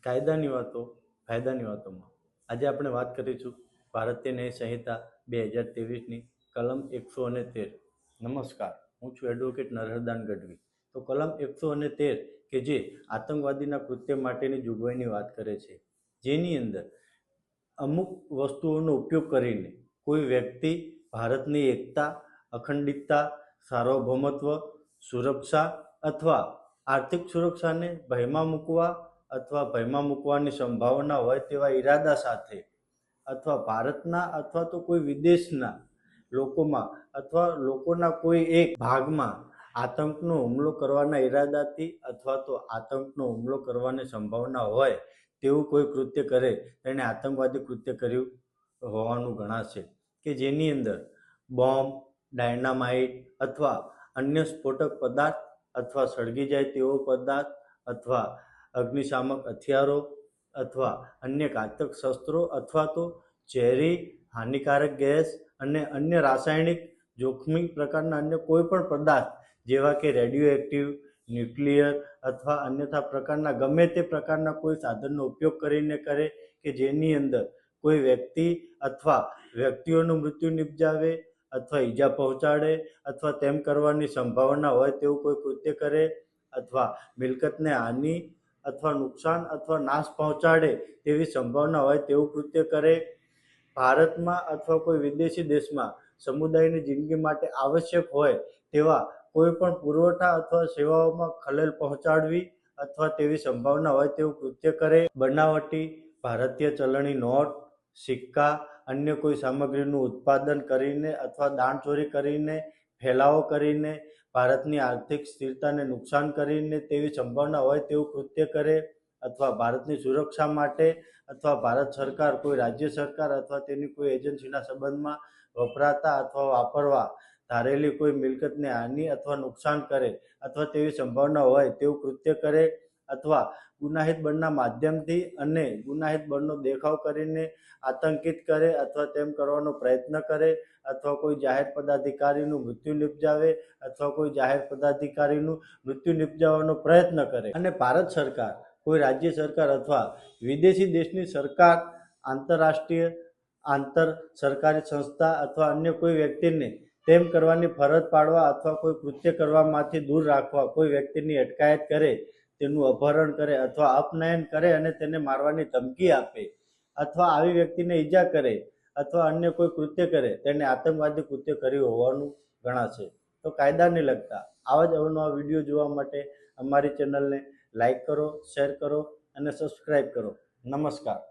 કાયદાની વાતો ફાયદાની વાતોમાં આજે આપણે વાત કરીશું ભારતીય ન્યાય સંહિતા 2023ની કલમ 113. નમસ્કાર, હું છું એડવોકેટ નરહરદાન ગઢવી. તો કલમ 113 કે જે આતંકવાદીના કૃત્ય માટેની જોગવાઈની વાત કરે છે, જેની અંદર અમુક વસ્તુઓનો ઉપયોગ કરીને કોઈ વ્યક્તિ ભારતની એકતા, અખંડિતતા, સાર્વભૌમત્વ, સુરક્ષા અથવા આર્થિક સુરક્ષાને ભયમાં મૂકવા અથવા ભયમાં મૂકવાની સંભાવના હોય તેવા ઈરાદા સાથે અથવા ભારતના અથવા તો કોઈ વિદેશના લોકોમાં અથવા લોકોના કોઈ એક ભાગમાં આતંકનો હુમલો કરવાના ઈરાદાથી અથવા તો આતંકનો હુમલો કરવાની સંભાવના હોય તેવું કોઈ કૃત્ય કરે તેને આતંકવાદી કૃત્ય કર્યું હોવાનું ગણાશે, કે જેની અંદર બોમ્બ, ડાયનામાઇટ અથવા અન્ય સ્ફોટક પદાર્થ અથવા સળગી જાય તેવો પદાર્થ અથવા અગ્નિશામક હથિયારો અથવા અન્ય ઘાતક શસ્ત્રો અથવા તો ઝેરી હાનિકારક ગેસ અને અન્ય રાસાયણિક જોખમી પ્રકારના અન્ય કોઈ પણ પદાર્થ જેવા કે રેડિયો એક્ટિવ, ન્યુક્લિયર અથવા અન્યથા પ્રકારના ગમે તે પ્રકારના કોઈ સાધનનો ઉપયોગ કરીને કરે કે જેની અંદર કોઈ વ્યક્તિ અથવા વ્યક્તિઓનું મૃત્યુ નિપજાવે અથવા ઈજા પહોંચાડે અથવા તેમ કરવાની સંભાવના હોય તેવું કોઈ કૃત્ય કરે અથવા મિલકતને હાનિ અથવા નુકસાન અથવા નાશ પહોંચાડે તેવી સંભાવના હોય તેવું કૃત્ય કરે, ભારતમાં અથવા કોઈ વિદેશી દેશમાં સમુદાયની જિંદગી માટે આવશ્યક હોય તેવા કોઈ પણ પુરવઠા અથવા સેવાઓમાં ખલેલ પહોંચાડવી અથવા તેવી સંભાવના હોય તેવું કૃત્ય કરે, બનાવટી ભારતીય ચલણી નોટ, સિક્કા, અન્ય કોઈ સામગ્રીનું ઉત્પાદન કરીને અથવા દાણચોરી કરીને, ફેલાવો કરીને, ભારતની આર્થિક સ્થિરતાને નુકસાન કરીને તેવી સંભાવના હોય તેવું કૃત્ય કરે અથવા ભારતની સુરક્ષા માટે અથવા ભારત સરકાર કોઈ રાજ્ય સરકાર અથવા તેની કોઈ એજન્સીના સંબંધમાં વપરાતા અથવા વાપરવા ધારેલી કોઈ મિલકતને હાનિ અથવા નુકસાન કરે અથવા તેવી સંભાવના હોય તેવું કૃત્ય કરે અથવા ગુનાહિત બળના માધ્યમથી અને ગુનાહિત બળનો દેખાવ કરીને આતંકિત કરે અથવા તેમ કરવાનો પ્રયત્ન કરે અથવા કોઈ જાહેર પદાધિકારીનું મૃત્યુ નિપજાવે અથવા કોઈ જાહેર પદાધિકારીનું મૃત્યુ નિપજાવવાનો પ્રયત્ન કરે અને ભારત સરકાર કોઈ રાજ્ય સરકાર અથવા વિદેશી દેશની સરકાર, આંતરરાષ્ટ્રીય આંતર સરકારી સંસ્થા અથવા અન્ય કોઈ વ્યક્તિને તેમ કરવાની ફરજ પાડવા અથવા કોઈ કૃત્ય કરવામાંથી દૂર રાખવા કોઈ વ્યક્તિની અટકાયત કરે, તેનું અપહરણ કરે અથવા અપનયન કરે અને તેને મારવાની ધમકી આપે અથવા આવી વ્યક્તિને ઈજા કરે અથવા અન્ય કોઈ કૃત્ય કરે તેને આતંકવાદી કૃત્ય કર્યું હોવાનું ગણાશે. તો કાયદાને લગતા આવા જ અવનવા વિડીયો જોવા માટે અમારી ચેનલને લાઈક કરો, શેર કરો અને સબસ્ક્રાઈબ કરો. નમસ્કાર.